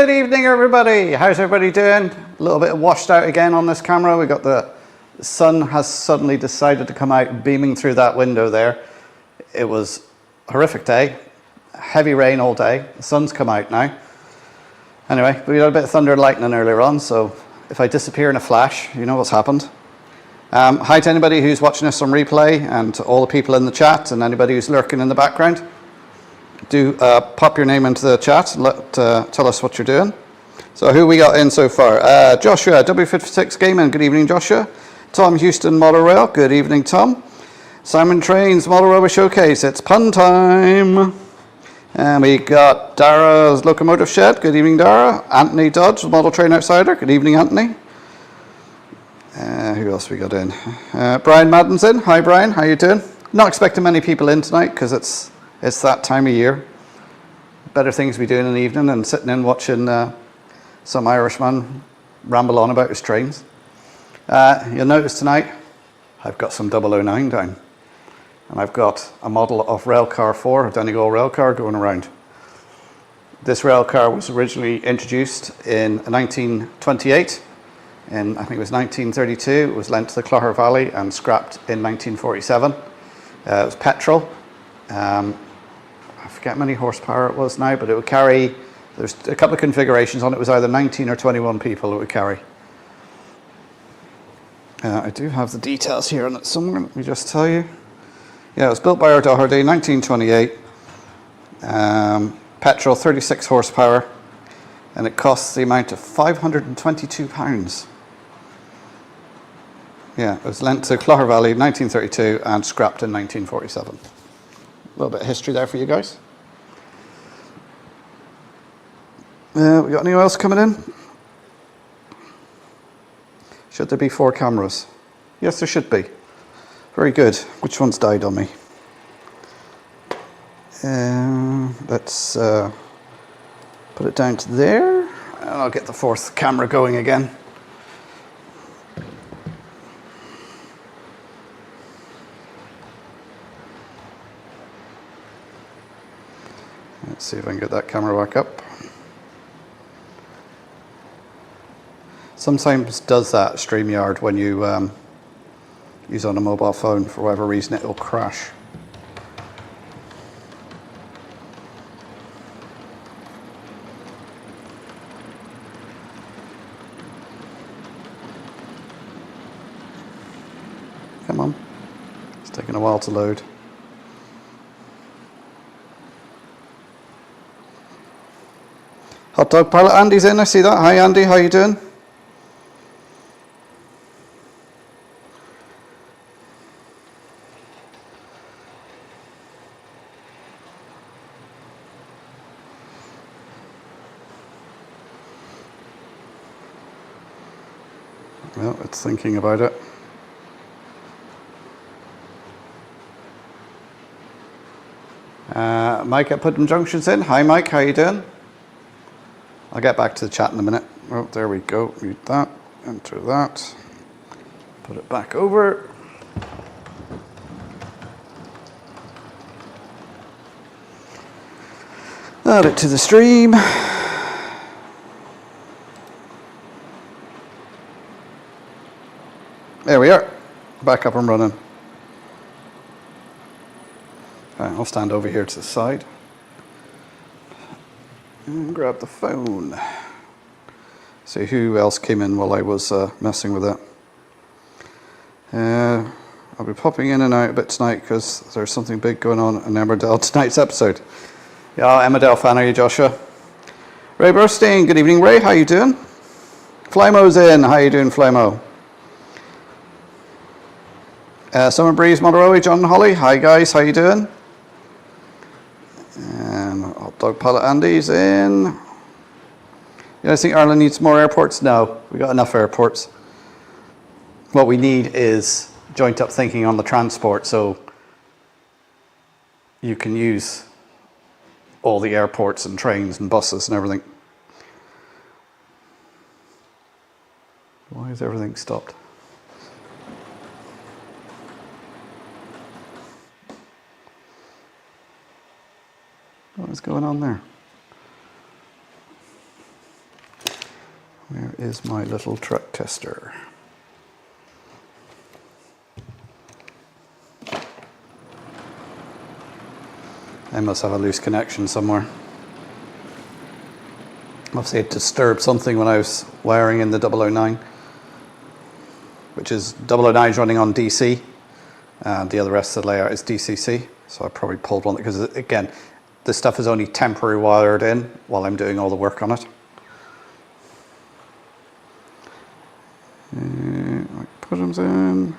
Good evening, everybody. How's everybody doing? A little bit washed out again on this camera. We got the sun has suddenly decided to come out beaming through that window there. It was a horrific day, heavy rain all day. The sun's come out now. Anyway, we got a bit of thunder and lightning earlier on, so if I disappear in a flash, you know what's happened. Hi to anybody who's watching us on replay and to all the people in the chat and anybody who's lurking in the background. Do pop your name into the chat and tell us what you're doing. So who we got in so far? Joshua, W56 Gaming, good evening Joshua. Tom Houston, Model Rail, good evening Tom. Simon Trains, Model Railway Showcase, it's pun time. And we got Dara's Locomotive Shed, good evening Dara. Anthony Dodge, Model Train Outsider, good evening Anthony. Who else we got in? Brian Madden's in, hi Brian, how you doing? Not expecting many people in tonight because it's that time of year. Better things to be doing in the evening than sitting in watching some Irishman ramble on about his trains. You'll notice tonight I've got some 009 down. And I've got a model of Railcar 4, a Donegal Railcar going around. This railcar was originally introduced in 1928. I think it was 1932. It was lent to the Clogher Valley and scrapped in 1947. It was petrol. I forget how many horsepower it was now, but it would carry, there's a couple of configurations on it. It was either 19 or 21 people it would carry. I do have the details here on it somewhere, let me just tell you. Yeah, it was built by our Doherty, 1928. Petrol, 36 horsepower, and it costs the amount of £522. Yeah, it was lent to Clogher Valley in 1932 and scrapped in 1947. A little bit of history there for you guys. We got anyone else coming in? Should there be 4 cameras? Yes, there should be. Very good. Which one's died on me? Let's put it down to there. And I'll get the 4th camera going again. Let's see if I can get that camera back up. Sometimes does that StreamYard when you use on a mobile phone. For whatever reason, it will crash. Come on. It's taking a while to load. Hot Dog Pilot Andy's in, I see that. Hi Andy, how you doing? Well, it's thinking about it. Mike at Putnam Junction's in. Hi Mike, how you doing? I'll get back to the chat in a minute. Oh, there we go. Mute that. Enter that. Put it back over. Add it to the stream. There we are. Back up and running. I'll stand over here to the side. And grab the phone. See who else came in while I was messing with it. I'll be popping in and out a bit tonight because there's something big going on in Emmerdale tonight's episode. Yeah, Emmerdale fan are you, Joshua? Ray Burstein, good evening Ray, how you doing? Flymo's in, how you doing Flymo? Summer Breeze, Model Railway, John and Holly, hi guys, how you doing? And Hot Dog Pilot Andy's in. You guys think Ireland needs more airports? No, we got enough airports. What we need is joint up thinking on the transport so you can use all the airports and trains and buses and everything. Why is everything stopped? What is going on there? is my little truck tester. I must have a loose connection somewhere. Obviously it disturbed something when I was wiring in the 009, which is 009 is running on DC, and the other rest of the layout is DCC. So I probably pulled one because, again, this stuff is only temporary wired in while I'm doing all the work on it. Put them in.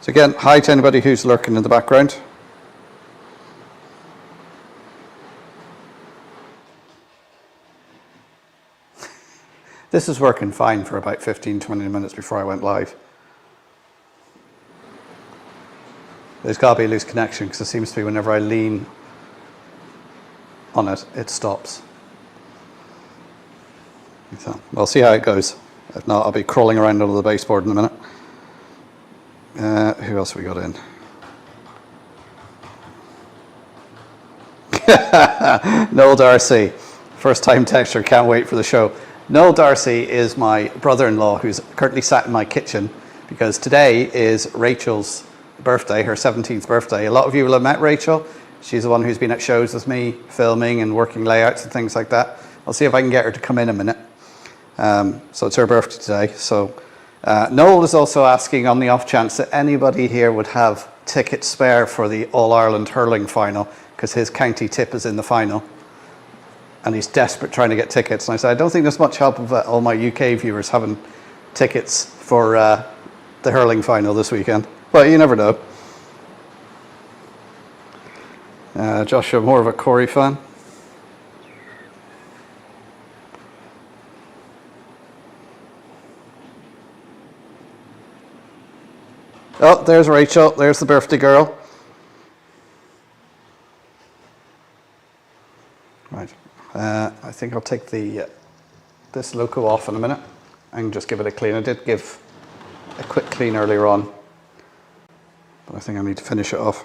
So again, hi to anybody who's lurking in the background. This is working fine for about 15-20 minutes before I went live. There's got to be a loose connection because it seems to be whenever I lean on it, it stops. So we'll see how it goes. If not, I'll be crawling around under the baseboard in a minute. Who else have we got in? Noel Darcy, first time texter, can't wait for the show. Noel Darcy is my brother-in-law who's currently sat in my kitchen because today is Rachel's birthday, her 17th birthday. A lot of you will have met Rachel. She's the one who's been at shows with me, filming and working layouts and things like that. I'll see if I can get her to come in a minute. So it's her birthday today. So Noel is also asking on the off chance that anybody here would have tickets spare for the All-Ireland hurling final because his county tip is in the final. And he's desperate trying to get tickets. And I said, I don't think there's much help of all my UK viewers having tickets for the hurling final this weekend. But you never know. Joshua, more of a Corey fan. Oh, there's Rachel. There's the birthday girl. Right. I think I'll take this loco off in a minute and just give it a clean. I did give a quick clean earlier on, but I think I need to finish it off.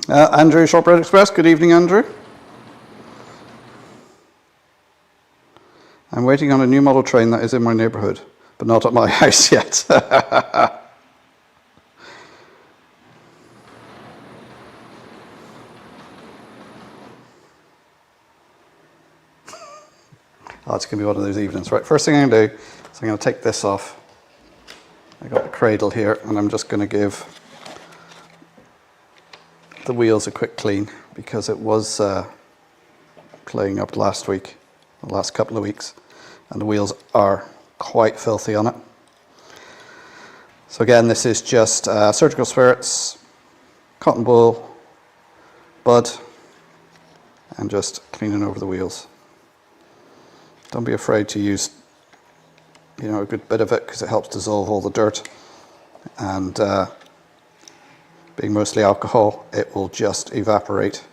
Andrew, Shortbread Express. Good evening, Andrew. I'm waiting on a new model train that is in my neighbourhood, but not at my house yet. Oh, it's going to be one of those evenings. Right, first thing I'm going to do is I'm going to take this off. I got the cradle here, and I'm just going to give the wheels a quick clean because it was playing up last week, the last couple of weeks, and the wheels are quite filthy on it. So again, this is just surgical spirits, cotton wool, bud, and just cleaning over the wheels. Don't be afraid to use, a good bit of it because it helps dissolve all the dirt. And being mostly alcohol, it will just evaporate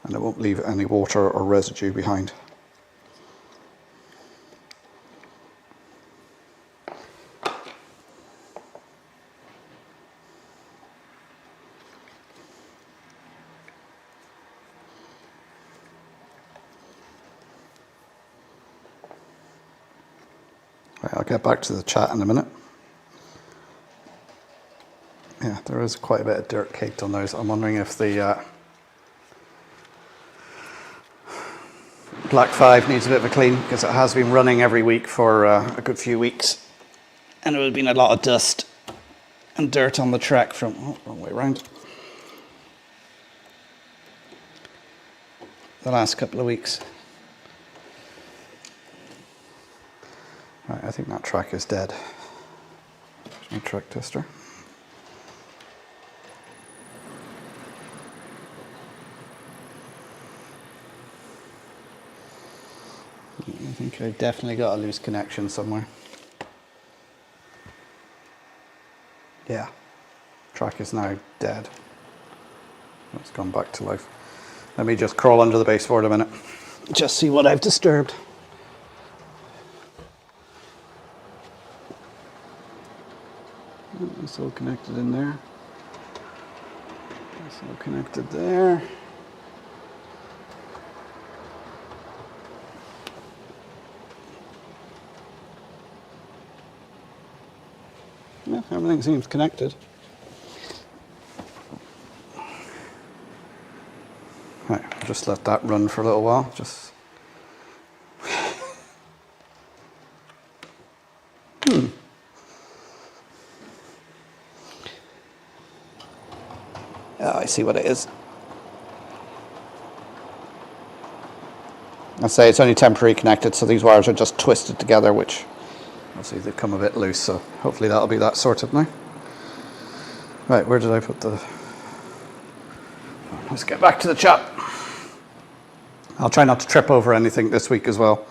and it won't leave any water or residue behind. Right, I'll get back to the chat in a minute. Yeah, there is quite a bit of dirt caked on those. I'm wondering if the Black 5 needs a bit of a clean because it has been running every week for a good few weeks. And there has been a lot of dust and dirt on the track from, wrong way around, the last couple of weeks. Right, I think that track is dead. There's my track tester. I think I've definitely got a loose connection somewhere. Yeah, track is now dead. It's gone back to life. Let me just crawl under the baseboard a minute. Just see what I've disturbed. It's all connected in there. It's all connected there. Yeah, everything seems connected. Right, I'll just let that run for a little while. Just. Oh, I see what it is. I say it's only temporarily connected, so these wires are just twisted together, which obviously they come a bit loose, so hopefully that'll be that sorted now. Right, where did I put the... Let's get back to the chat. I'll try not to trip over anything this week as well.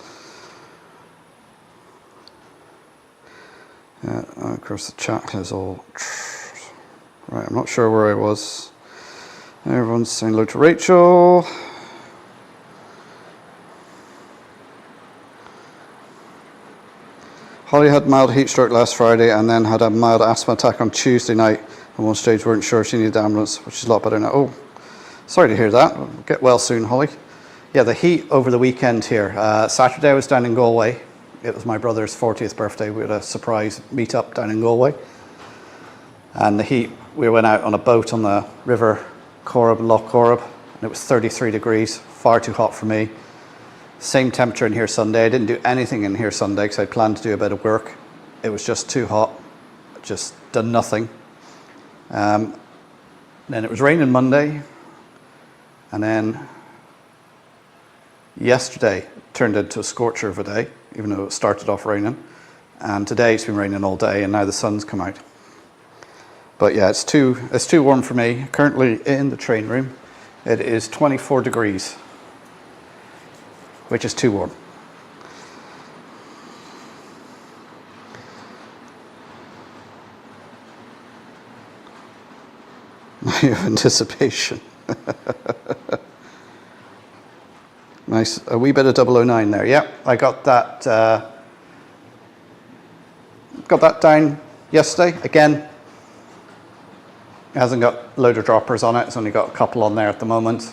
Of course the chat is all... Right, I'm not sure where I was. Everyone's saying hello to Rachel. Holly had mild heat stroke last Friday and then had a mild asthma attack on Tuesday night. At one stage weren't sure she needed ambulance, which is a lot better now. Oh, sorry to hear that. Get well soon, Holly. Yeah, the heat over the weekend here. Saturday I was down in Galway. It was my brother's 40th birthday. We had a surprise meet-up down in Galway. And the heat, we went out on a boat on the river Corrib, Loch Corrib, and it was 33 degrees, far too hot for me. Same temperature in here Sunday. I didn't do anything in here Sunday because I planned to do a bit of work. It was just too hot, just done nothing. Then it was raining Monday, and then yesterday turned into a scorcher of a day, even though it started off raining. And today it's been raining all day, and now the sun's come out. But yeah, it's too warm for me. Currently in the train room, it is 24 degrees. Which is too warm. Anticipation. Nice, a wee bit of 009 there. Yeah, I got that. Got that down yesterday. Again, it hasn't got loader droppers on it. It's only got a couple on there at the moment.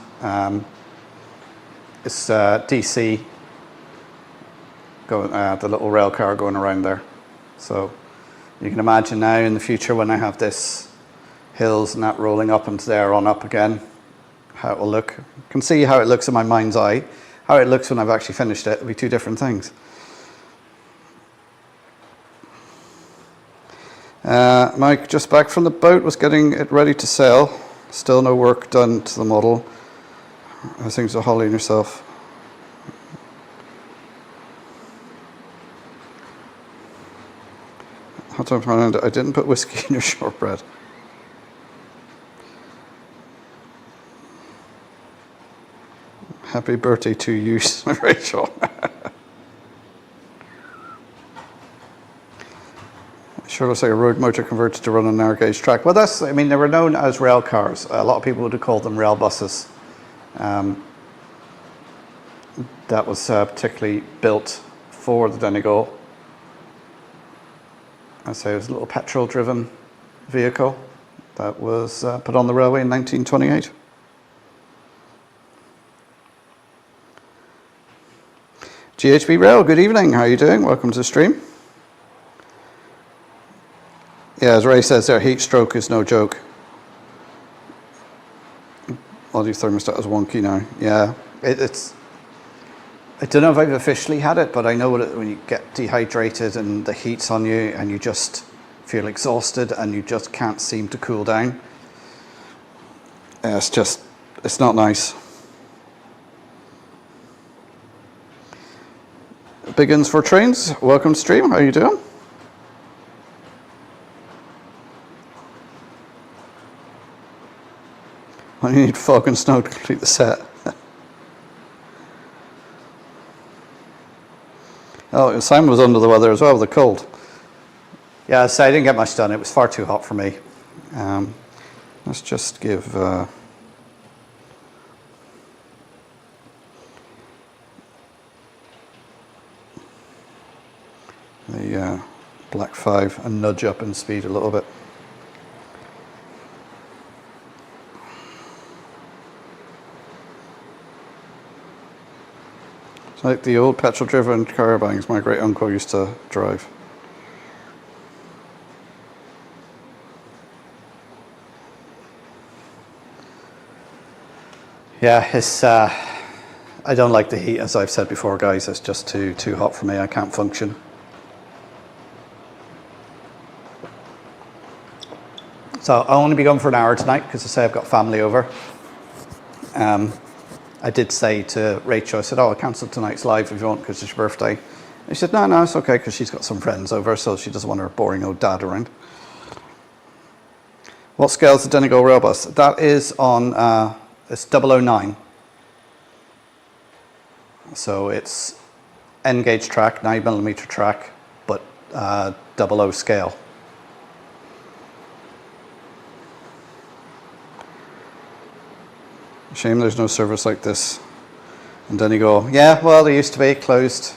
It's DC, going, the little rail car going around there. So you can imagine now in the future when I have this hills and that rolling up into there on up again, how it will look. You can see how it looks in my mind's eye. How it looks when I've actually finished it will be two different things. Mike, just back from the boat, was getting it ready to sail. Still no work done to the model. I think so, Holly and yourself. Hot dog Miranda, I didn't put whiskey in your shortbread. Happy birthday to you, Rachel. Sure looks like a road motor converted to run on a narrow gauge track. Well, that's, I mean, they were known as rail cars. A lot of people would have called them rail buses. That was particularly built for the Donegal. I'd say it was a little petrol-driven vehicle that was put on the railway in 1928. GHB Rail, good evening. How are you doing? Welcome to the stream. Yeah, as Ray says there, heat stroke is no joke. Audio thermostat is wonky now. Yeah, it's. I don't know if I've officially had it, but I know when you get dehydrated and the heat's on you and you just feel exhausted and you just can't seem to cool down. Yeah, it's not nice. Biggins for Trains, welcome to stream. How are you doing? I need fog and snow to complete the set. Oh, Simon was under the weather as well with the cold. Yeah, so I didn't get much done. It was far too hot for me. Let's just give the Black 5 a nudge up in speed a little bit. It's like the old petrol-driven caravangs my great uncle used to drive. Yeah, it's, I don't like the heat, as I've said before, guys. It's just too hot for me. I can't function. So I'll only be gone for an hour tonight because I say I've got family over. I did say to Rachel, I said, oh, I'll cancel tonight's live if you want because it's your birthday. And she said, no, it's okay because she's got some friends over, so she doesn't want her boring old dad around. What scale is the Donegal rail bus? That is on, it's 009. So it's N gauge track, 9mm track, but 00 scale. Shame there's no service like this in Donegal. Yeah, well, there used to be, closed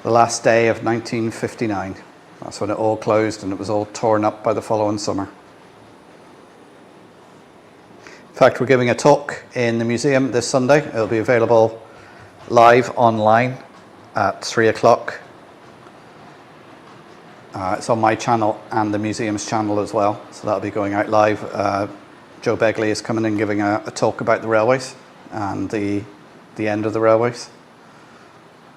the last day of 1959. That's when it all closed and it was all torn up by the following summer. In fact, we're giving a talk in the museum this Sunday. It'll be available live online at 3 o'clock. It's on my channel and the museum's channel as well, so that'll be going out live. Joe Begley is coming in giving a talk about the railways and the end of the railways.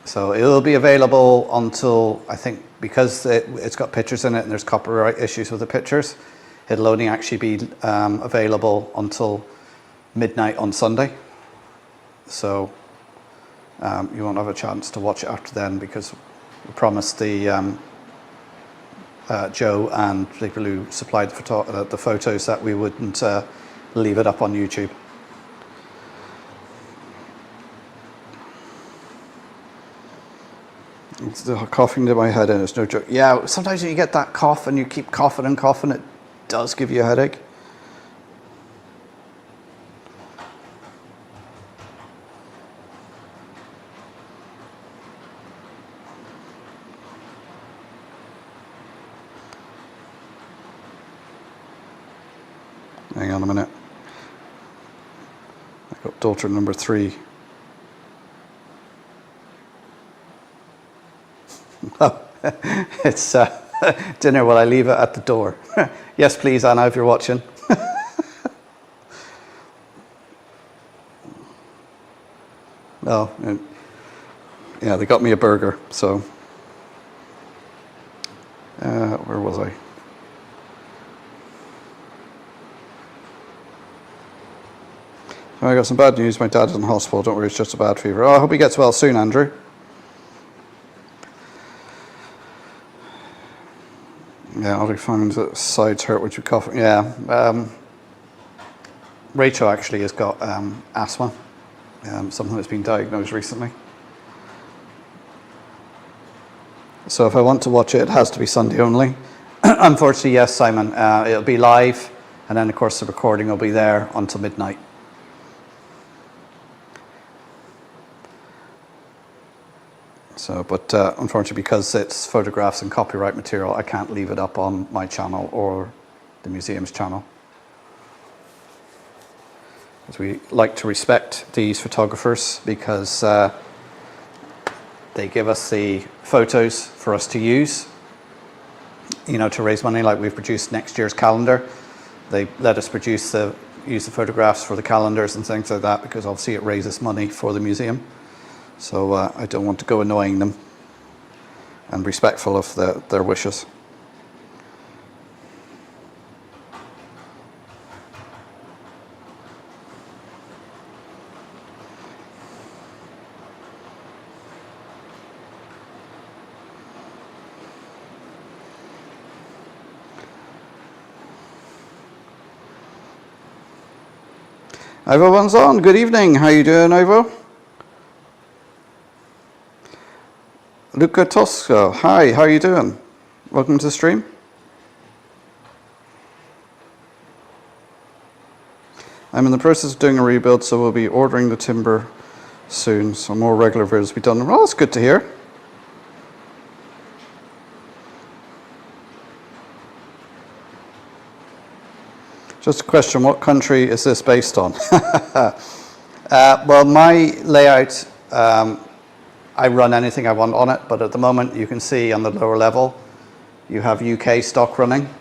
So it will be available until, I think, because it's got pictures in it and there's copyright issues with the pictures, it'll only actually be available until midnight on Sunday. So you won't have a chance to watch it after then because we promised the Joe and people who supplied the photos that we wouldn't leave it up on YouTube. It's the coughing to my head in, it's no joke. Yeah, sometimes when you get that cough and you keep coughing and coughing, it does give you a headache. Hang on a minute. I got daughter number 3. Oh, it's dinner. Will I leave it at the door? Yes, please, Anna, if you're watching. Oh, yeah, they got me a burger. So, where was I? I got some bad news. My dad's in hospital. Don't worry, it's just a bad fever. Oh, I hope he gets well soon, Andrew. Yeah, Ollie finds that sides hurt when you cough. Yeah, Rachel actually has got asthma, something that's been diagnosed recently. So if I want to watch it, it has to be Sunday only. Unfortunately, yes, Simon. It'll be live, and then of course the recording will be there until midnight. So, but unfortunately, because it's photographs and copyright material, I can't leave it up on my channel or the museum's channel. Because we like to respect these photographers because they give us the photos for us to use, you know, to raise money. Like we've produced next year's calendar. They let us use the photographs for the calendars and things like that because obviously it raises money for the museum. So I don't want to go annoying them and respectful of their wishes. Ivo one's on. Good evening. How you doing, Ivo? Luca Tosco, hi, how are you doing? Welcome to the stream. I'm in the process of doing a rebuild, so we'll be ordering the timber soon, so more regular videos will be done. Well, that's good to hear. Just a question, what country is this based on? Well, my layout, I run anything I want on it, but at the moment you can see on the lower level you have UK stock running,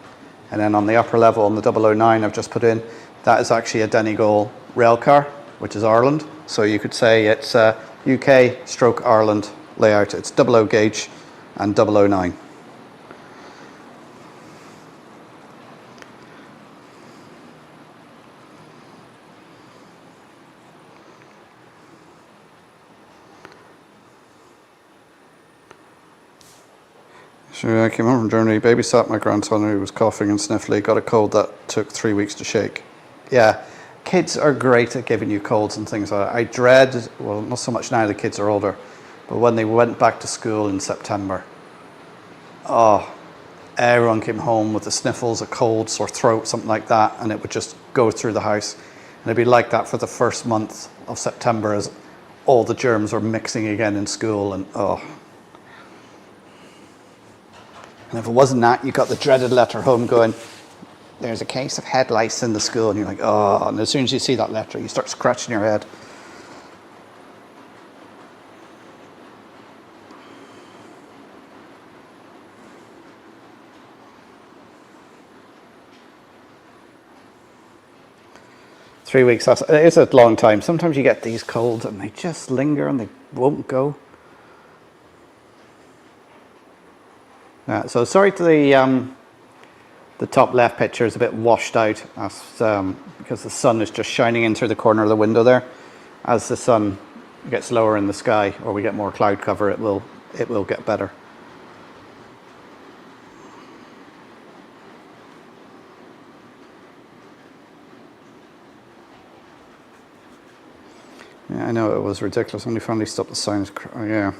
and then on the upper level on the 009 I've just put in, that is actually a Donegal rail car. which is Ireland. So you could say it's UK stroke Ireland layout. It's 00 gauge and 009. So I came home from Germany, babysat my grandson who was coughing and sniffly, got a cold that took 3 weeks to shake. Yeah, kids are great at giving you colds and things like that. I dread, well, not so much now the kids are older, but when they went back to school in September, oh, everyone came home with the sniffles, a cold, sore throat, something like that, and it would just go through the house. And it'd be like that for the first month of September as all the germs were mixing again in school, and oh. And if it wasn't that, you got the dreaded letter home going, there's a case of head lice in the school, and you're like, oh, and as soon as you see that letter, you start scratching your head. Three weeks, it is a long time. Sometimes you get these colds and they just linger and they won't go. So sorry to the top left picture is a bit washed out because the sun is just shining in through the corner of the window there. As the sun gets lower in the sky or we get more cloud cover, it will get better. Yeah, I know it was ridiculous. Only finally stopped the signs. Oh, yeah.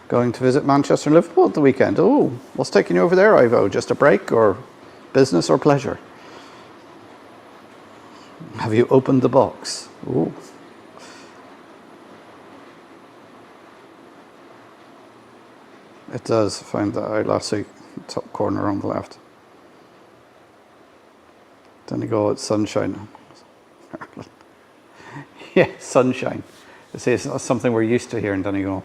Going to visit Manchester and Liverpool at the weekend. Oh, what's taking you over there, Ivo? Just a break or business or pleasure? Have you opened the box? Ooh. It does. I found that out last week. Top corner on the left. Donegal, it's sunshine. Yeah, sunshine. It's something we're used to here in Donegal.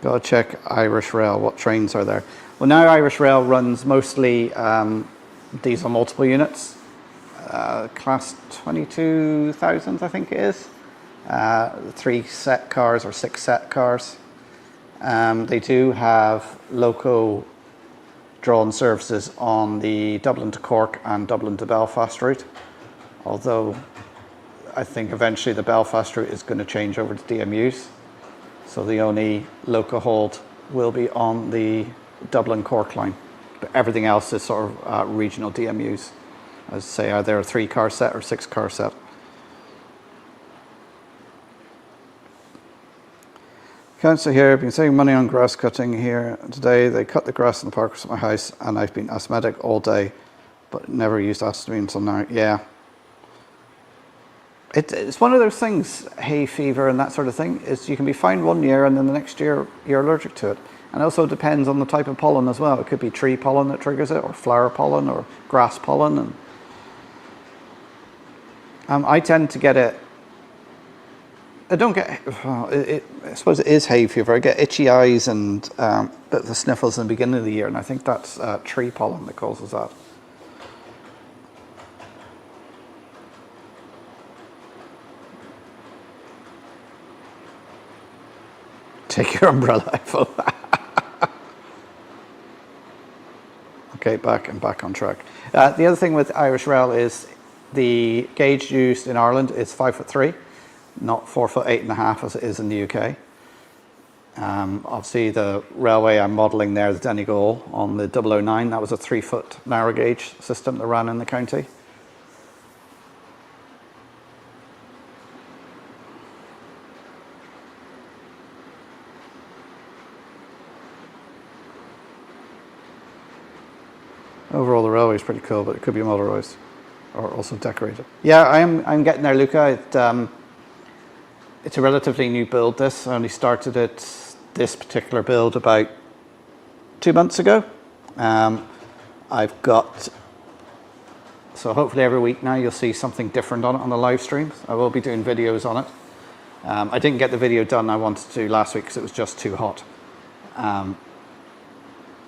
Gotta check Irish Rail, what trains are there? Well, now Irish Rail runs mostly diesel multiple units, class 22,000 I think it is, 3 set cars or 6 set cars. They do have local drawn services on the Dublin to Cork and Dublin to Belfast route, although I think eventually the Belfast route is going to change over to DMUs. So the only local hold will be on the Dublin-Cork line. But everything else is sort of regional DMUs. As I say, either a 3-car set or 6-car set. Council here, I've been saving money on grass cutting here today. They cut the grass in the park at my house and I've been asthmatic all day, but never used asthma until now. Yeah. It's one of those things, hay fever and that sort of thing, is you can be fine one year and then the next year you're allergic to it. And it also depends on the type of pollen as well. It could be tree pollen that triggers it, or flower pollen, or grass pollen. And I tend to get it. I don't get. I suppose it is hay fever. I get itchy eyes and bit of the sniffles in the beginning of the year, and I think that's tree pollen that causes that. Take your umbrella, iPhone. Okay, back on track. The other thing with Irish Rail is the gauge used in Ireland is 5'3", not 4'8.5" as it is in the UK. Obviously the railway I'm modelling there, the Donegal on the 009, that was a 3-foot narrow gauge system that ran in the county. Overall, the railway is pretty cool, but it could be motorised or also decorated. Yeah, I'm getting there, Luca. It's a relatively new build. This I only started this particular build about 2 months ago. I've got, so hopefully every week now you'll see something different on it on the live streams. I will be doing videos on it. I didn't get the video done I wanted to last week because it was just too hot.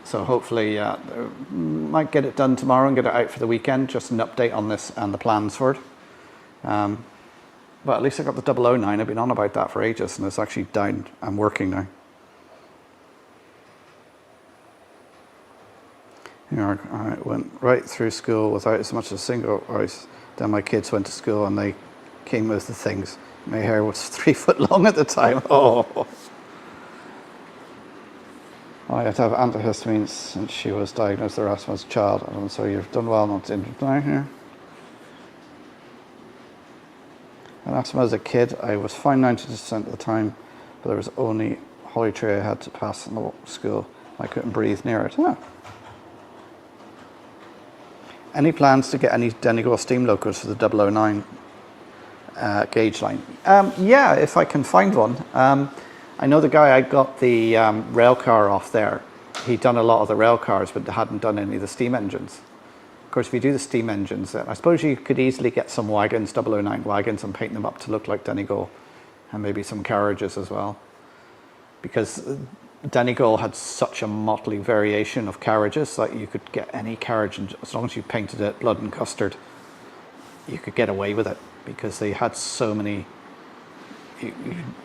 So hopefully might get it done tomorrow and get it out for the weekend, just an update on this and the plans for it. But at least I got the 009. I've been on about that for ages, and it's actually down and working now. You know, I went right through school without as much as a single ice. Then my kids went to school and they came with the things. My hair was 3 foot long at the time. Oh. I had to have antihistamines since she was diagnosed with asthma as a child. And so you've done well not to down here. And asthma as a kid, I was fine 90% of the time, but there was only Holly Tree I had to pass in the school. I couldn't breathe near it. Huh. Any plans to get any Donegal steam locos for the 009 gauge line? Yeah, if I can find one. I know the guy I got the rail car off there. He'd done a lot of the rail cars, but hadn't done any of the steam engines. Of course, if you do the steam engines, I suppose you could easily get some wagons, 009 wagons, and paint them up to look like Donegal, and maybe some carriages as well. Because Donegal had such a motley variation of carriages that you could get any carriage, and as long as you painted it blood and custard, you could get away with it, because they had so many.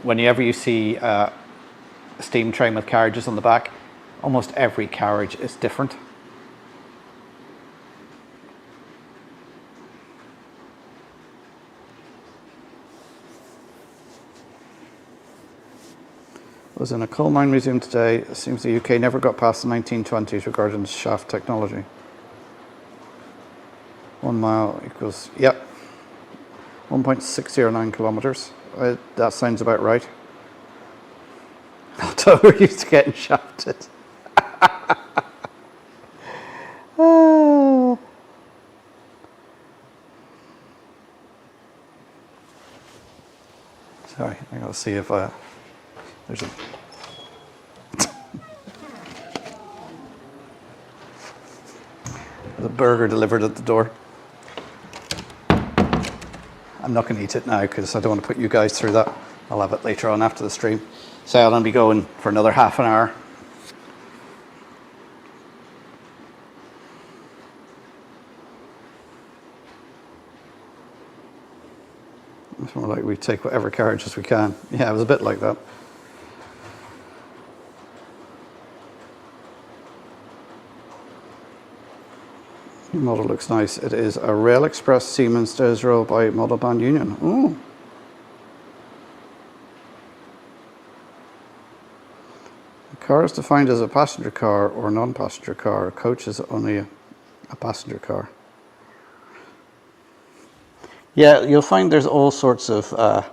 Whenever you see a steam train with carriages on the back, almost every carriage is different. I was in a coal mine museum today. It seems the UK never got past the 1920s regarding shaft technology. 1 mile equals, yep, 1.609 kilometers. That sounds about right. October used to getting shafted. Sorry, I gotta see if there's a the burger delivered at the door. I'm not going to eat it now because I don't want to put you guys through that. I'll have it later on after the stream. So I'll only be going for another half an hour. It's more like we take whatever carriages we can. Yeah, it was a bit like that. The model looks nice. It is a Rail Express Siemens Desrail by Model Band Union. Ooh. A car is defined as a passenger car or non-passenger car. A coach is only a passenger car. Yeah, you'll find there's all sorts of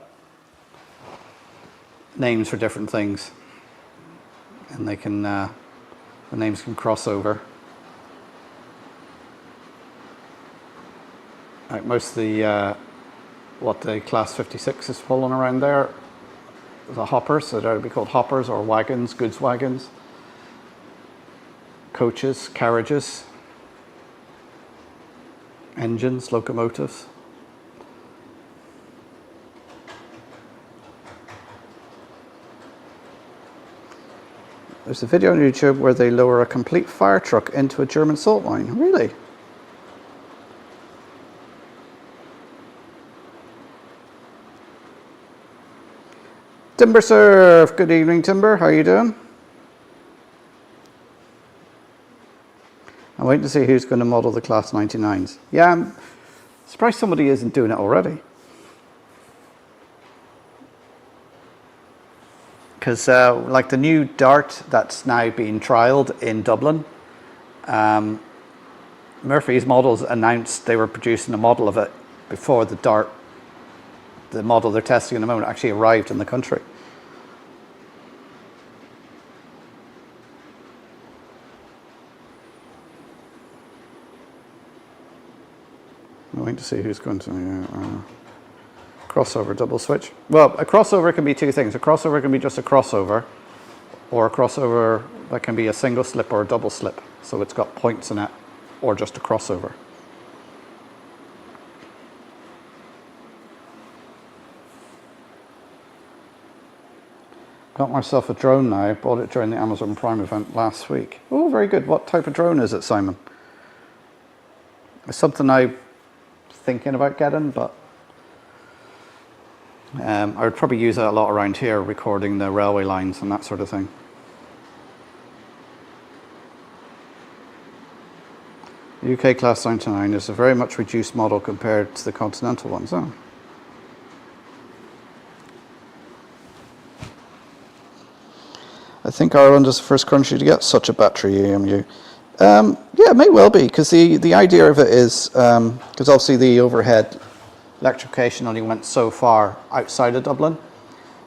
names for different things, and they can the names can cross over. Like most of the what the Class 56 is pulling around there, the hoppers, so that would be called hoppers or wagons, goods wagons, coaches, carriages, engines, locomotives. There's a video on YouTube where they lower a complete fire truck into a German salt mine. Really? Timber Surf, good evening Timber, how are you doing? I'm waiting to see who's going to model the Class 99s. Yeah, I'm surprised somebody isn't doing it already. Because like the new Dart that's now being trialled in Dublin, Murphy's Models announced they were producing a model of it before the Dart, the model they're testing at the moment, actually arrived in the country. I'm waiting to see who's going to crossover double switch. Well, a crossover can be two things. A crossover can be just a crossover, or a crossover that can be a single slip or a double slip. So it's got points in it, or just a crossover. Got myself a drone now. I bought it during the Amazon Prime event last week. Oh, very good. What type of drone is it, Simon? It's something I'm thinking about getting, but I would probably use it a lot around here, recording the railway lines and that sort of thing. UK Class 99 is a very much reduced model compared to the Continental ones. Oh. I think Ireland is the first country to get such a battery EMU. Yeah, it may well be, because the idea of it is, because obviously the overhead electrification only went so far outside of Dublin.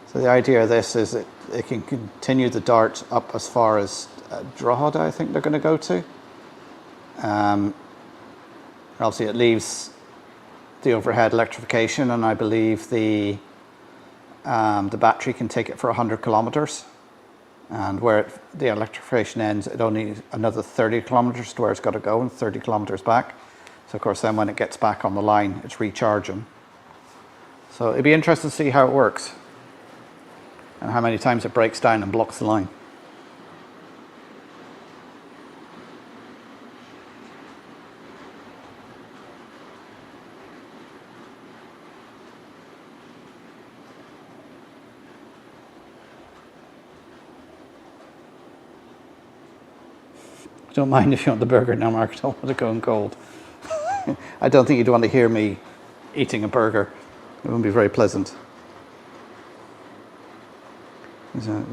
So the idea of this is that it can continue the dart up as far as Drogheda, I think they're going to go to. Obviously it leaves the overhead electrification, and I believe the battery can take it for 100 kilometers. And where the electrification ends, it only needs another 30 kilometers to where it's got to go, and 30 kilometers back. So of course then when it gets back on the line, it's recharging. So it'd be interesting to see how it works and how many times it breaks down and blocks the line. Don't mind if you want the burger now, Mark. I don't want it going cold. I don't think you'd want to hear me eating a burger. It wouldn't be very pleasant.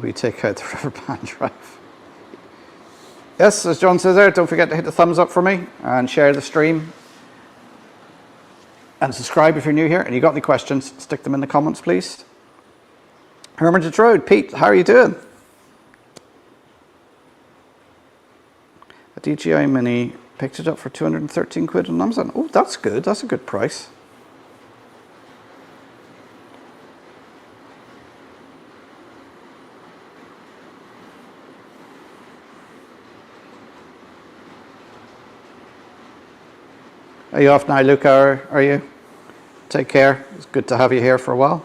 We take out the rubber band drive. Yes, as John says there, don't forget to hit the thumbs up for me and share the stream. And subscribe if you're new here. And you got any questions, stick them in the comments, please. Hermitage Road, Pete, how are you doing? A DJI Mini, picked it up for 213 quid on Amazon. Oh, that's good. That's a good price. Are you off now, Luca, or are you? Take care. It's good to have you here for a while.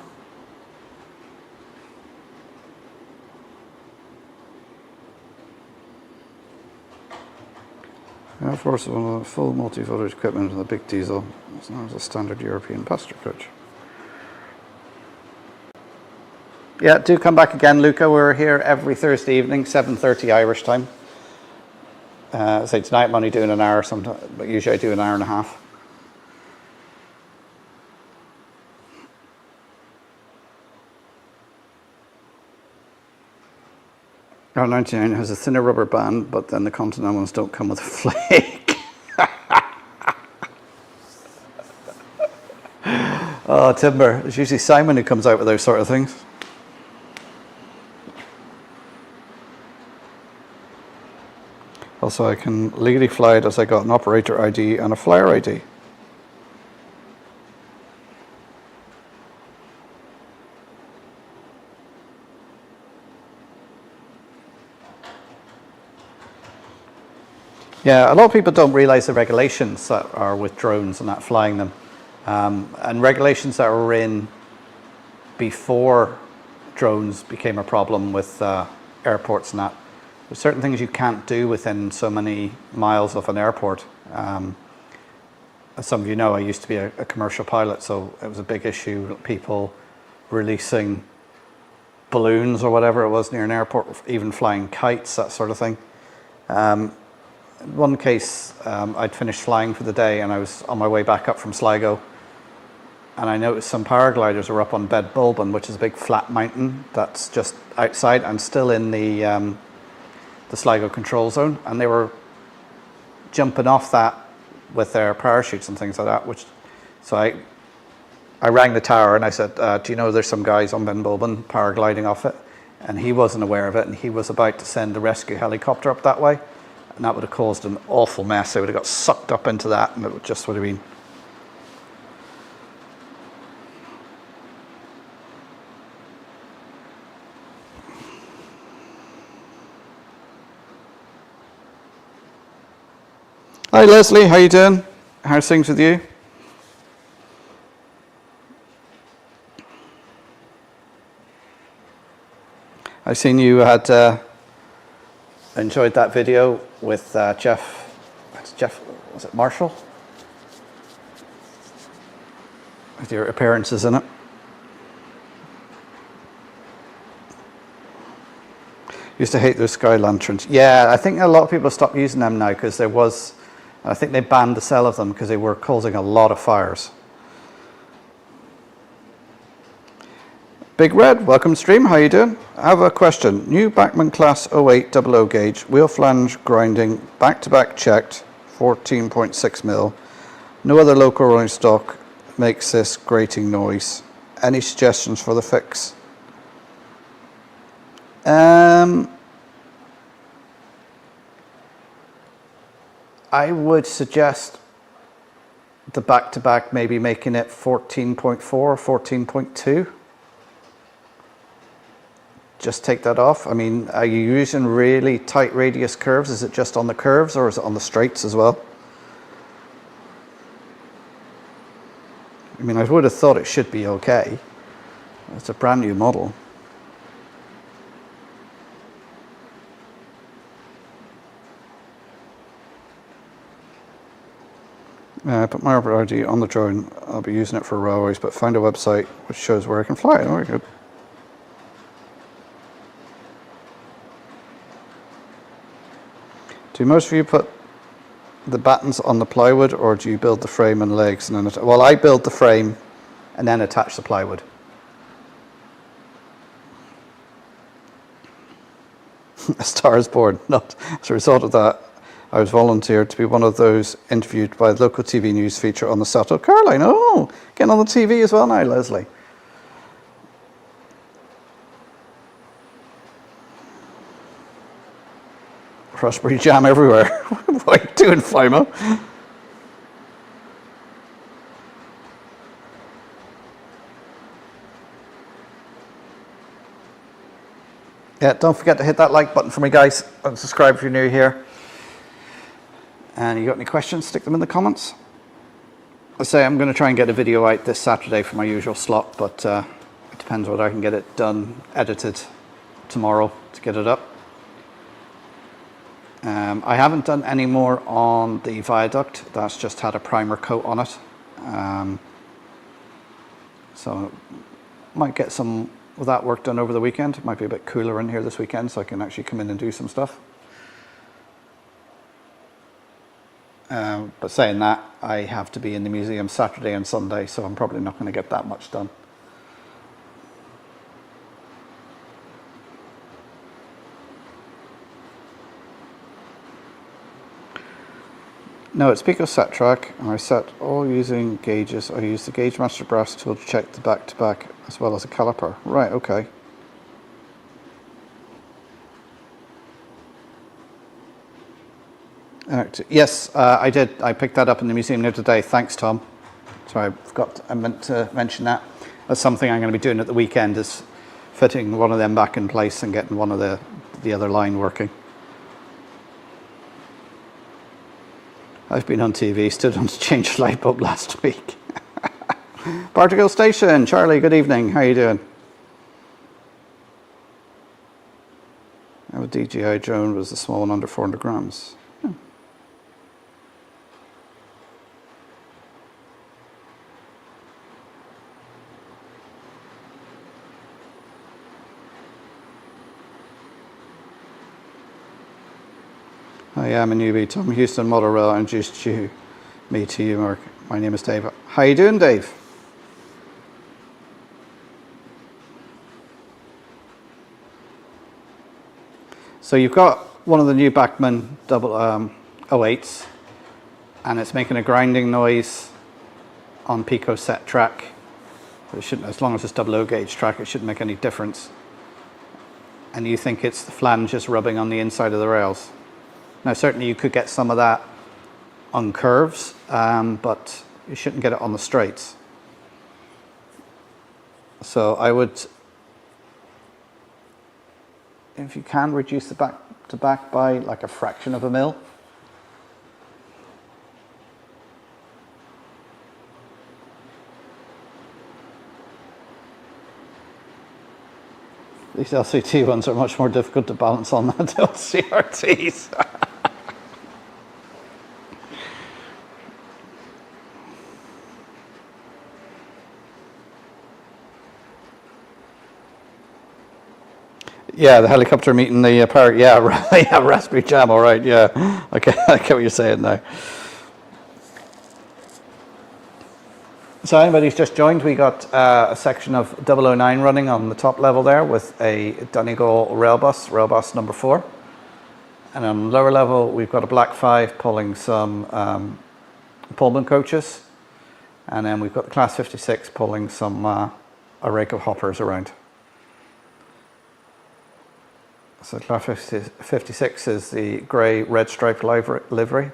Air Force one of the full multi-voltage equipment and the big diesel. It's not as a standard European passenger coach. Yeah, do come back again, Luca. We're here every Thursday evening, 7:30 Irish time. Say tonight I'm only doing an hour, sometimes, but usually I do an hour and a half. R99 has a thinner rubber band, but then the Continental ones don't come with a flake. Oh, timber. It's usually Simon who comes out with those sort of things. Also, I can legally fly it as I got an operator ID and a flyer ID. Yeah, a lot of people don't realize the regulations that are with drones and that flying them. And regulations that were in before drones became a problem with airports and that. There's certain things you can't do within so many miles of an airport. As some of you know, I used to be a commercial pilot, so it was a big issue, people releasing balloons or whatever it was near an airport, even flying kites, that sort of thing. In one case, I'd finished flying for the day and I was on my way back up from Sligo, and I noticed some paragliders were up on Bed Bulben, which is a big flat mountain that's just outside and still in the Sligo control zone, and they were jumping off that with their parachutes and things like that. So I rang the tower and I said, do you know there's some guys on Ben Bulben paragliding off it? And he wasn't aware of it, and he was about to send a rescue helicopter up that way. And that would have caused an awful mess. They would have got sucked up into that, and it just would have been. Hi Leslie, how you doing? How's things with you? I seen you had enjoyed that video with Jeff, was it Marshall? With your appearances in it. Used to hate those sky lanterns. Yeah, I think a lot of people stopped using them now because I think they banned the sale of them because they were causing a lot of fires. Big Red, welcome to stream. How you doing? I have a question. New Bachmann Class 0800 gauge, wheel flange grinding, back-to-back checked, 14.6 mil. No other local rolling stock makes this grating noise. Any suggestions for the fix? I would suggest the back-to-back maybe making it 14.4 or 14.2. Just take that off. I mean, are you using really tight radius curves? Is it just on the curves or is it on the straights as well? I mean, I would have thought it should be okay. It's a brand new model. Put my ID on the drone. I'll be using it for railways, but find a website which shows where I can fly. Very good. Do most of you put the battens on the plywood, or do you build the frame and legs and then well, I build the frame and then attach the plywood. A Star is Born. Not as a result of that, I was volunteered to be one of those interviewed by the local TV news feature on the South of Caroline. Oh, getting on the TV as well now, Leslie. Raspberry jam everywhere. What are you doing, Fimo? Yeah, don't forget to hit that like button for me, guys, and subscribe if you're new here. And you got any questions, stick them in the comments. I say I'm going to try and get a video out this Saturday for my usual slot, but it depends whether I can get it done, edited tomorrow to get it up. I haven't done any more on the viaduct. That's just had a primer coat on it. So might get some of that work done over the weekend. It might be a bit cooler in here this weekend, so I can actually come in and do some stuff. But saying that, I have to be in the museum Saturday and Sunday, so I'm probably not going to get that much done. No, it's Pico set track, and I set all using gauges. I use the Gauge Master brass tool to check the back-to-back as well as a caliper. Right, okay. Yes, I did. I picked that up in the museum the other day. Thanks, Tom. Sorry, I meant to mention that. That's something I'm going to be doing at the weekend, is fitting one of them back in place and getting one of the other line working. I've been on TV, stood on to change the light bulb last week. Particle Station, Charlie, good evening. How are you doing? Our DJI drone was the small one under 400 grams. I am a newbie. Tom Houston Model Rail introduced me to you, Mark. My name is Dave. How you doing, Dave? So you've got one of the new Bachmann double 08s, and it's making a grinding noise on Pico set track. But it shouldn't, as long as it's 00 gauge track, it shouldn't make any difference. And you think it's the flanges rubbing on the inside of the rails. Now, certainly you could get some of that on curves, but you shouldn't get it on the straights. So I would, if you can, reduce the back-to-back by like a fraction of a mil. These LCT ones are much more difficult to balance on than the CRTs. Yeah, the helicopter meeting the parrot. Yeah, yeah, Raspberry Jam. All right, yeah. Okay, I get what you're saying now. So anybody's just joined, we got a section of 009 running on the top level there with a Donegal rail bus number 4. And on the lower level, we've got a Black 5 pulling some Pullman coaches. And then we've got the Class 56 pulling some a rake of hoppers around. So Class 56 is the grey red striped livery.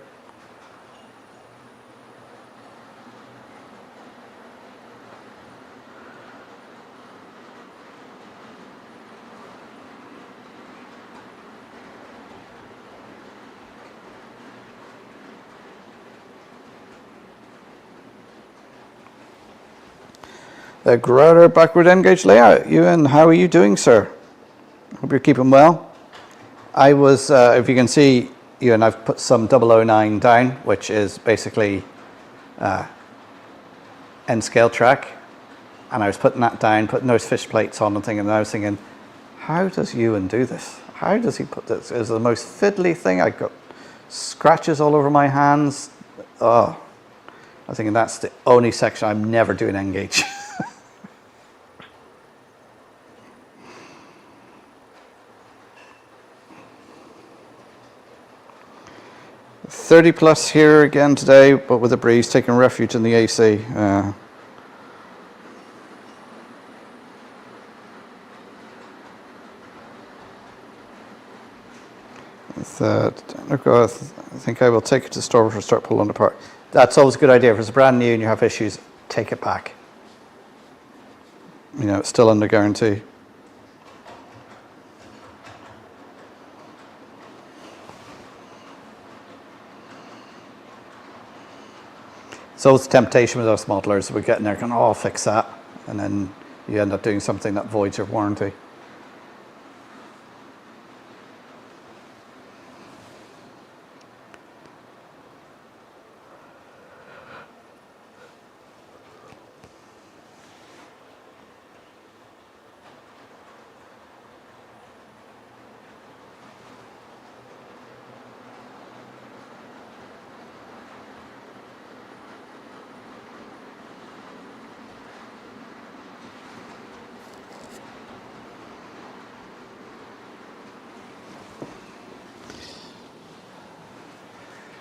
The Grouter backward end gauge layout. Ewan, how are you doing, sir? Hope you're keeping well. I was, if you can see, Ewan, I've put some 009 down, which is basically end scale track. And I was putting that down, putting those fish plates on and I was thinking, how does Ewan do this? How does he put this? It's the most fiddly thing. I got scratches all over my hands. Oh, I was thinking that's the only section I'm never doing end gauge. 30 plus here again today, but with a breeze, taking refuge in the AC. I think I will take it to store for start pulling apart. That's always a good idea. If it's brand new and you have issues, take it back. You know, it's still under guarantee. So it's a temptation with us modelers. We get in there going, oh, I'll fix that. And then you end up doing something that voids your warranty.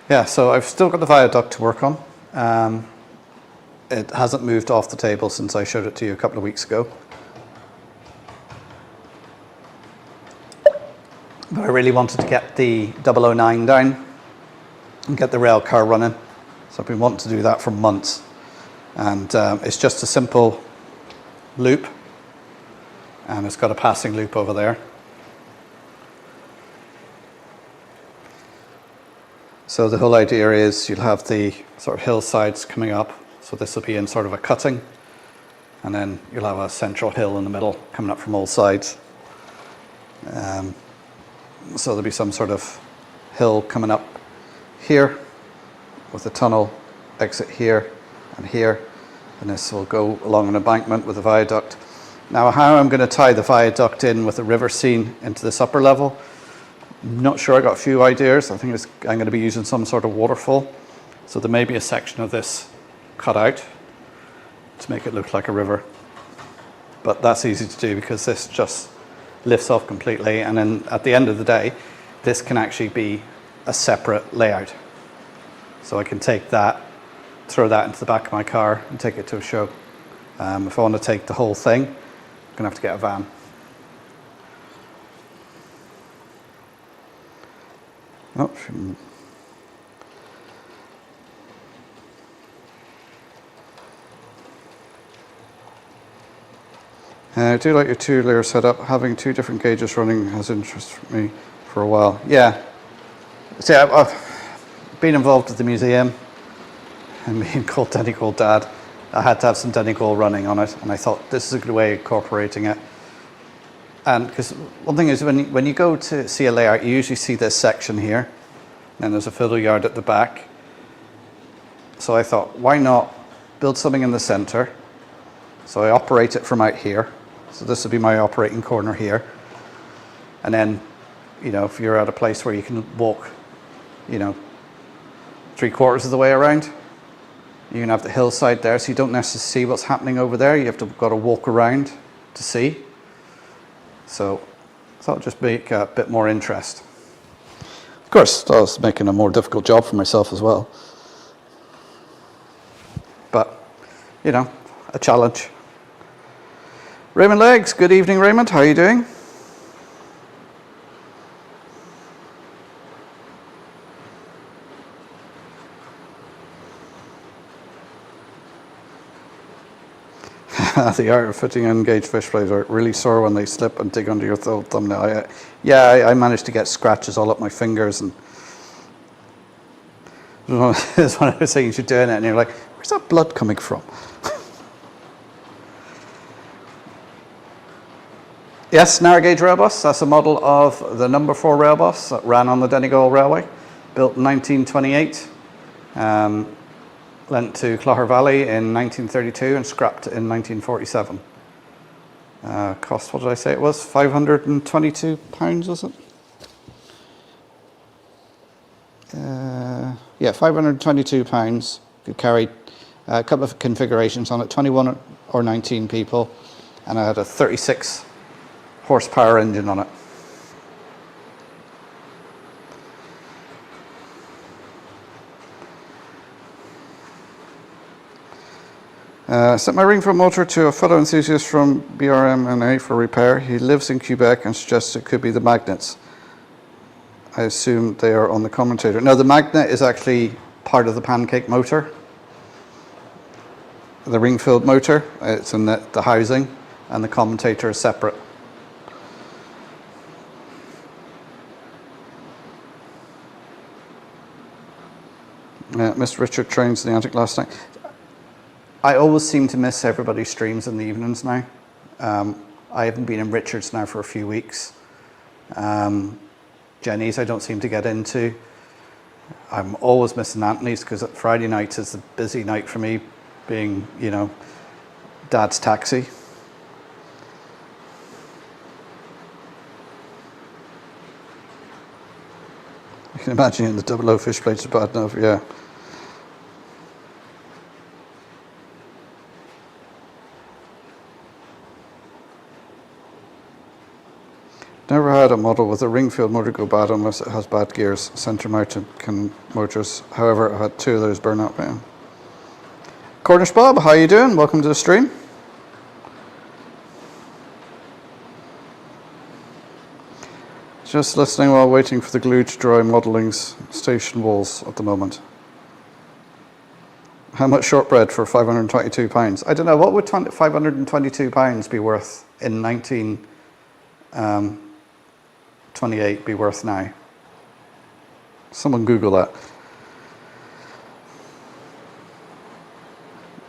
Yeah, so I've still got the viaduct to work on. It hasn't moved off the table since I showed it to you a couple of weeks ago. But I really wanted to get the 009 down and get the rail car running. So I've been wanting to do that for months. And it's just a simple loop. And it's got a passing loop over there. So the whole idea is you'll have the sort of hillsides coming up. So this will be in sort of a cutting. And then you'll have a central hill in the middle coming up from all sides. So there'll be some sort of hill coming up here with a tunnel exit here and here. And this will go along an embankment with a viaduct. Now how I'm going to tie the viaduct in with the river scene into this upper level, not sure. I got a few ideas. I think I'm going to be using some sort of waterfall. So there may be a section of this cut out to make it look like a river. But that's easy to do because this just lifts off completely. And then at the end of the day, this can actually be a separate layout. So I can take that, throw that into the back of my car and take it to a show. If I want to take the whole thing, I'm going to have to get a van. Oh, I do like your 2-layer setup. Having 2 different gauges running has interested me for a while. Yeah. See, I've been involved with the museum and being called Donegal Dad. I had to have some Donegal running on it, and I thought this is a good way of incorporating it. And because one thing is when you go to see a layout, you usually see this section here, and there's a fiddle yard at the back. So I thought, why not build something in the center? So I operate it from out here. So this would be my operating corner here. And then, you know, if you're at a place where you can walk, you know, 3/4 of the way around, you can have the hillside there, so you don't necessarily see what's happening over there. You have to got to walk around to see. So I thought I'd just make a bit more interest. Of course, that was making a more difficult job for myself as well. But, you know, a challenge. Raymond Leggs, good evening, Raymond. How are you doing? The art of fitting engaged fish flies are really sore when they slip and dig under your thumbnail. I managed to get scratches all up my fingers, and it's one of those things you're doing it and you're like, where's that blood coming from? Yes, narrow gauge rail bus. That's a model of the number 4 rail bus that ran on the Donegal Railway, built in 1928. Lent to Clogher Valley in 1932 and scrapped in 1947. Cost, what did I say it was? £522, was it? Yeah, £522. Could carry a couple of configurations on it, 21 or 19 people, and I had a 36 horsepower engine on it. Sent my ring-field motor to a photo enthusiast from BRMNA for repair. He lives in Quebec and suggests it could be the magnets. I assume they are on the commutator. No, the magnet is actually part of the pancake motor. The ring-field motor, it's in the housing, and the commutator is separate. Mr. Richard trains in the attic last night. I always seem to miss everybody's streams in the evenings now. I haven't been in Richard's now for a few weeks. Jenny's I don't seem to get into. I'm always missing Anthony's because Friday night is a busy night for me, being, you know, Dad's taxi. I can imagine in the double O fish plates are bad enough, yeah. Never had a model with a ring-field motor go bad unless it has bad gears. Centre mounted motors. However, I've had 2 of those burn out. Cornish Bob, how are you doing? Welcome to the stream. Just listening while waiting for the glue to dry modelling's station walls at the moment. How much shortbread for £522? I don't know, what would £522 be worth in 1928 be worth now? Someone Google that.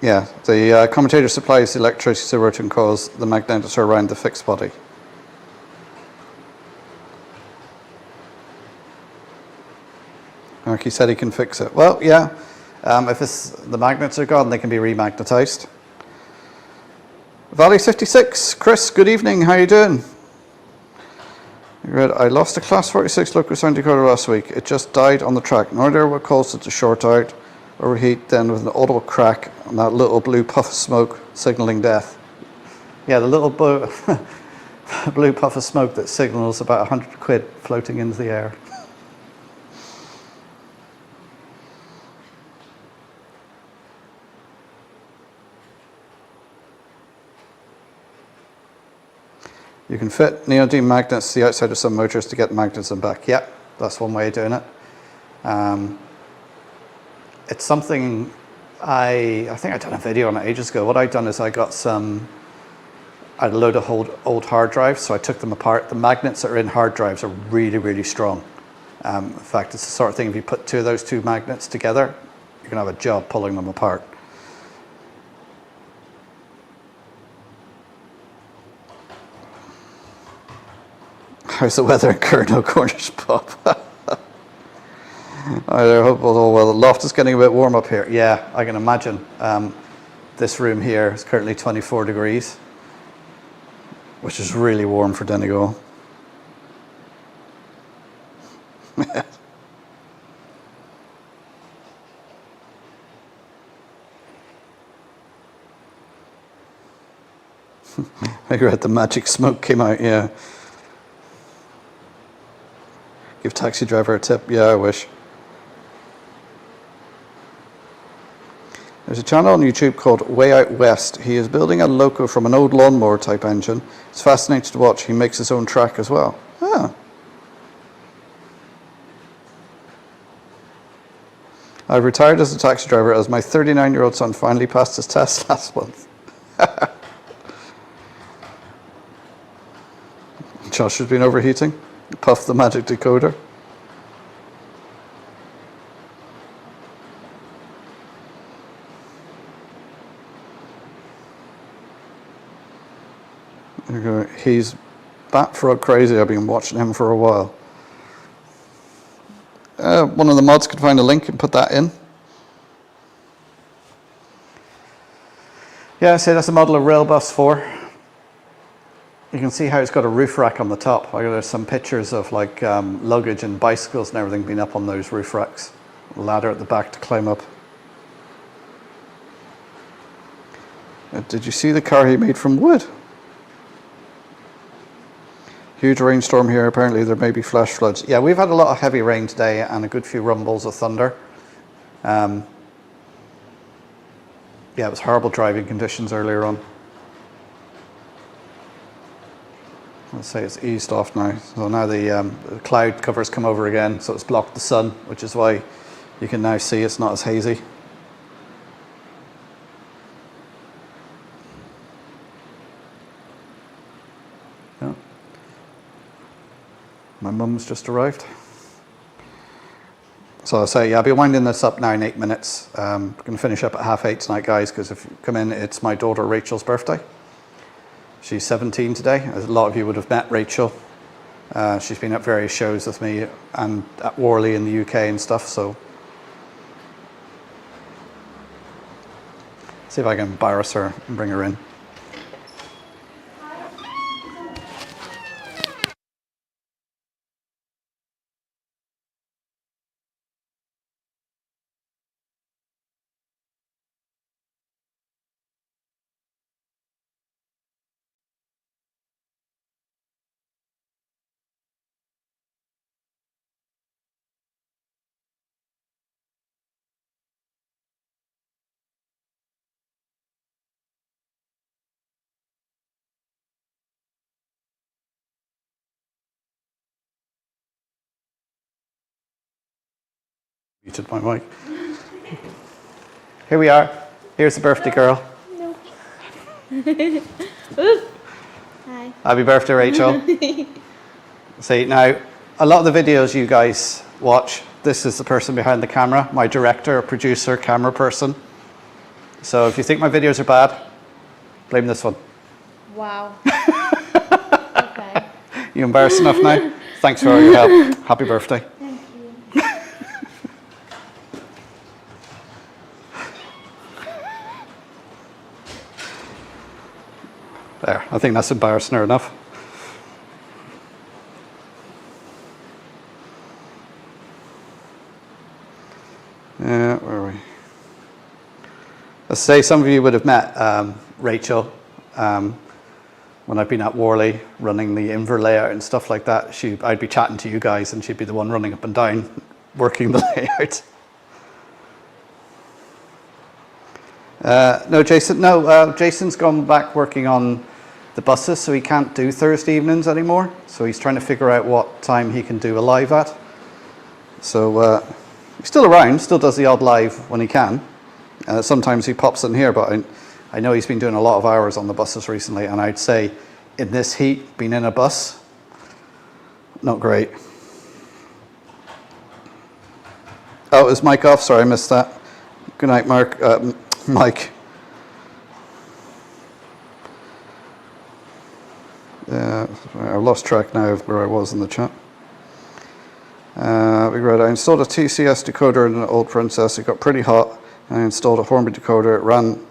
Yeah, the commutator supplies the electricity to rotor and cause the magnets around the fixed body. Marky said he can fix it. Well, yeah, if the magnets are gone, they can be remagnetized. Valley 56, Chris, good evening, how are you doing? I lost a Class 46 local sound decoder last week. It just died on the track. No idea what caused it to short out, overheat, then with an audible crack and that little blue puff of smoke signaling death. Yeah, the little blue puff of smoke that signals about 100 quid floating into the air. You can fit neodymium magnets to the outside of some motors to get magnets in back. Yeah, that's one way of doing it. It's something I think I done a video on it ages ago. What I've done is I had a load of old hard drives, so I took them apart. The magnets that are in hard drives are really, really strong. In fact, it's the sort of thing, if you put those two magnets together, you're going to have a job pulling them apart. How's the weather in Colonel Cornish pub? I hope, oh, well, the loft is getting a bit warm up here. Yeah, I can imagine. This room here is currently 24 degrees, which is really warm for Donegal. I read the magic smoke came out, yeah. Give taxi driver a tip. Yeah, I wish. There's a channel on YouTube called Way Out West. He is building a loco from an old lawnmower type engine. It's fascinating to watch. He makes his own track as well. Ah. I retired as a taxi driver as my 39-year-old son finally passed his test last month. Josh has been overheating. Puff the magic decoder. He's bat frog crazy. I've been watching him for a while. One of the mods could find a link and put that in. Yeah, so that's a model of Railbus 4. You can see how it's got a roof rack on the top. There's some pictures of like luggage and bicycles and everything being up on those roof racks. A ladder at the back to climb up. Did you see the car he made from wood? Huge rainstorm here. Apparently there may be flash floods. Yeah, we've had a lot of heavy rain today and a good few rumbles of thunder. Yeah, it was horrible driving conditions earlier on. Let's say it's eased off now. So now the cloud covers come over again, so it's blocked the sun, which is why you can now see it's not as hazy. Yeah. My mum's just arrived. So I'll say, yeah, I'll be winding this up now in 8 minutes. We're going to finish up at 8:30 tonight, guys, because if you come in, it's my daughter Rachel's birthday. She's 17 today. As a lot of you would have met Rachel. She's been at various shows with me and at Worley in the UK and stuff, so see if I can embarrass her and bring her in. Muted my mic. Here we are. Here's the birthday girl. No. Hi. Happy birthday, Rachel. See, now, a lot of the videos you guys watch, this is the person behind the camera, my director, producer, camera person. So if you think my videos are bad, blame this one. Wow. Okay. You embarrassed enough now? Thanks for all your help. Happy birthday. Thank you. There, I think that's embarrassing her enough. Where are we? Let's say some of you would have met Rachel when I've been at Worley running the Inver layout and stuff like that. I'd be chatting to you guys and she'd be the one running up and down working the layout. No, Jason's gone back working on the buses, so he can't do Thursday evenings anymore. So he's trying to figure out what time he can do a live at. So he's still around, still does the odd live when he can. Sometimes he pops in here, but I know he's been doing a lot of hours on the buses recently, and I'd say in this heat, being in a bus, not great. Oh, is Mike off? Sorry, I missed that. Good night, Mike. Are I've lost track now of where I was in the chat. We read, I installed a TCS decoder in an old Princess. It got pretty hot. I installed a Hornby decoder. It ran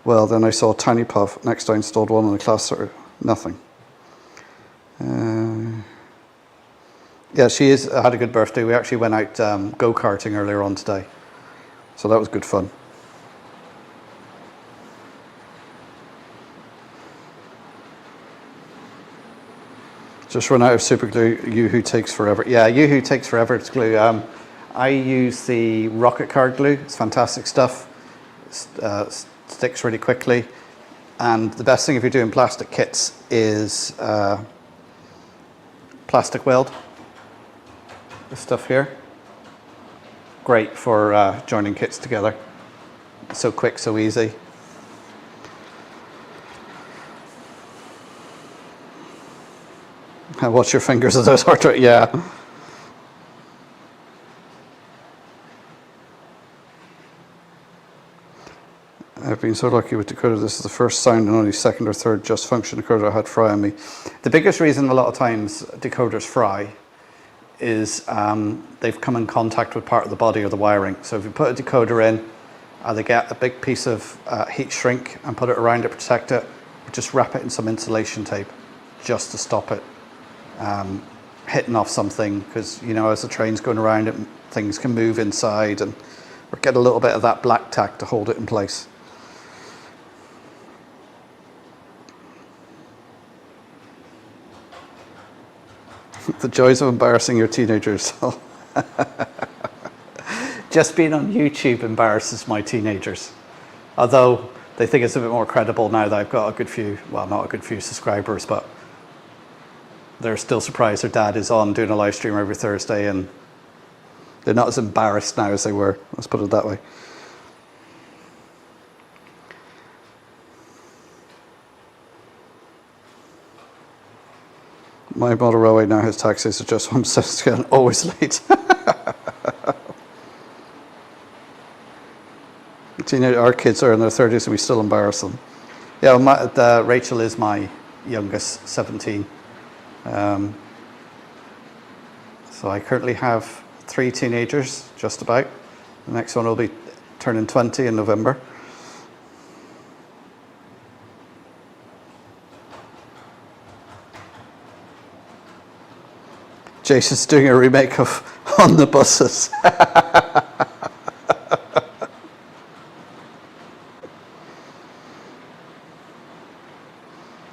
well. Then I saw a tiny puff. Next I installed one in the cluster. Nothing. Yeah, she had a good birthday. We actually went out go-karting earlier on today. So that was good fun. Just run out of super glue. Yoo-hoo takes forever. Yeah, Yoo-hoo takes forever to glue. I use the rocket card glue. It's fantastic stuff. Sticks really quickly. And the best thing if you're doing plastic kits is plastic weld. This stuff here. Great for joining kits together. So quick, so easy. Watch your fingers as those hard to, yeah. I've been so lucky with decoder. This is the first sound and only second or third just function decoder I had fry on me. The biggest reason a lot of times decoders fry is they've come in contact with part of the body or the wiring. So if you put a decoder in, they get a big piece of heat shrink and put it around it, protect it, just wrap it in some insulation tape just to stop it hitting off something, because you know as the train's going around it, things can move inside and or get a little bit of that black tack to hold it in place. The joys of embarrassing your teenagers. Just being on YouTube embarrasses my teenagers, although they think it's a bit more credible now that I've got a good few, well, not a good few subscribers, but they're still surprised their dad is on doing a live stream every Thursday, and they're not as embarrassed now as they were. Let's put it that way. My model railway now has taxis, so just one second, always late. Our kids are in their 30s and we still embarrass them. Yeah, well, Rachel is my youngest, 17. So I currently have 3 teenagers, just about. The next one will be turning 20 in November. Jason's doing a remake of On the Buses.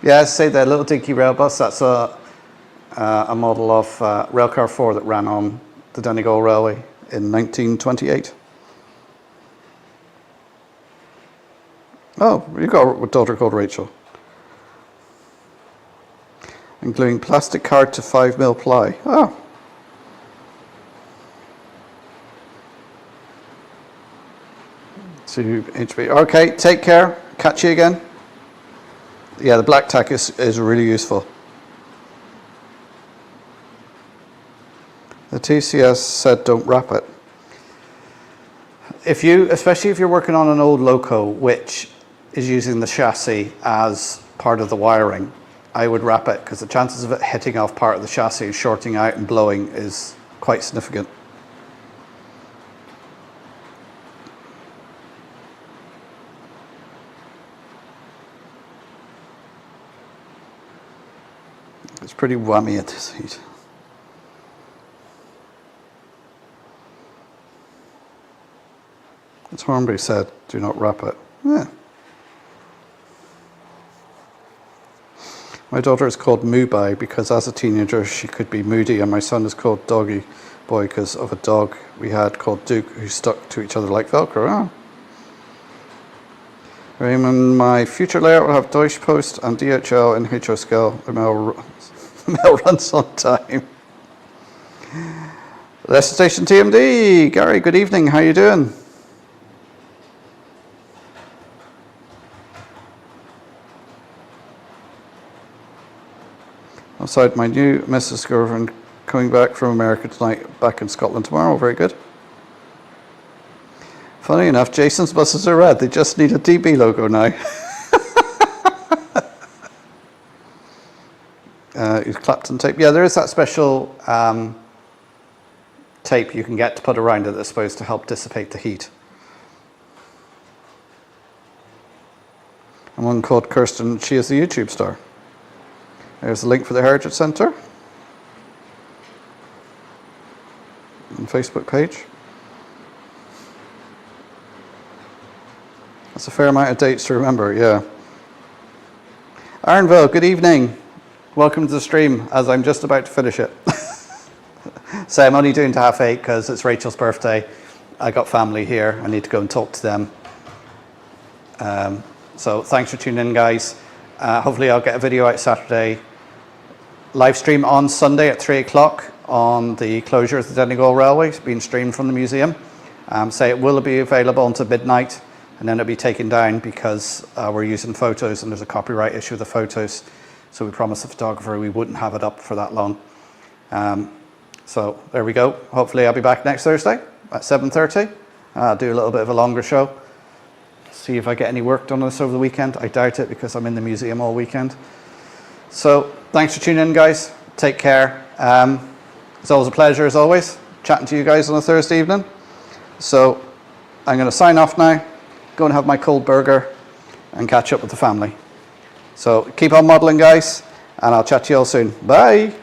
Yeah, I say the little dinky rail bus, that's a model of Railcar 4 that ran on the Donegal Railway in 1928. Oh, you've got a daughter called Rachel. And gluing plastic card to 5mm ply. Oh. So HB. Okay, take care. Catch you again. Yeah, the black tack is really useful. The TCS said don't wrap it. Especially if you're working on an old loco which is using the chassis as part of the wiring, I would wrap it, because the chances of it hitting off part of the chassis and shorting out and blowing is quite significant. It's pretty whammy at this heat. As Hornby said, do not wrap it. Yeah. My daughter is called Moobai because as a teenager she could be moody, and my son is called Doggy Boy because of a dog we had called Duke who stuck to each other like Velcro. Oh. Raymond, my future layout will have Deutsche Post and DHL in HO scale. The mail runs on time. Leicester Station TMD. Gary, good evening. How you doing? Outside, my new Mrs. girlfriend coming back from America tonight, back in Scotland tomorrow. Very good. Funny enough, Jason's buses are red. They just need a DB logo now. use Clapton tape. Yeah, there is that special tape you can get to put around it that's supposed to help dissipate the heat. And one called Kirsten, she is the YouTube star. There's the link for the Heritage Centre and Facebook page. That's a fair amount of dates to remember, yeah. Arnville, good evening. Welcome to the stream as I'm just about to finish it. So I'm only doing to 8:30 because it's Rachel's birthday. I got family here. I need to go and talk to them. So thanks for tuning in, guys. Hopefully I'll get a video out Saturday. Live stream on Sunday at 3 o'clock on the closure of the Donegal Railway. It's being streamed from the museum. So it will be available until midnight, and then it'll be taken down because we're using photos and there's a copyright issue with the photos. So we promised the photographer we wouldn't have it up for that long. So there we go. Hopefully I'll be back next Thursday at 7:30. I'll do a little bit of a longer show. See if I get any work done on this over the weekend. I doubt it because I'm in the museum all weekend. So thanks for tuning in, guys. Take care. It's always a pleasure, as always, chatting to you guys on a Thursday evening. So I'm going to sign off now, go and have my cold burger and catch up with the family. So keep on modeling, guys, and I'll chat to you all soon. Bye.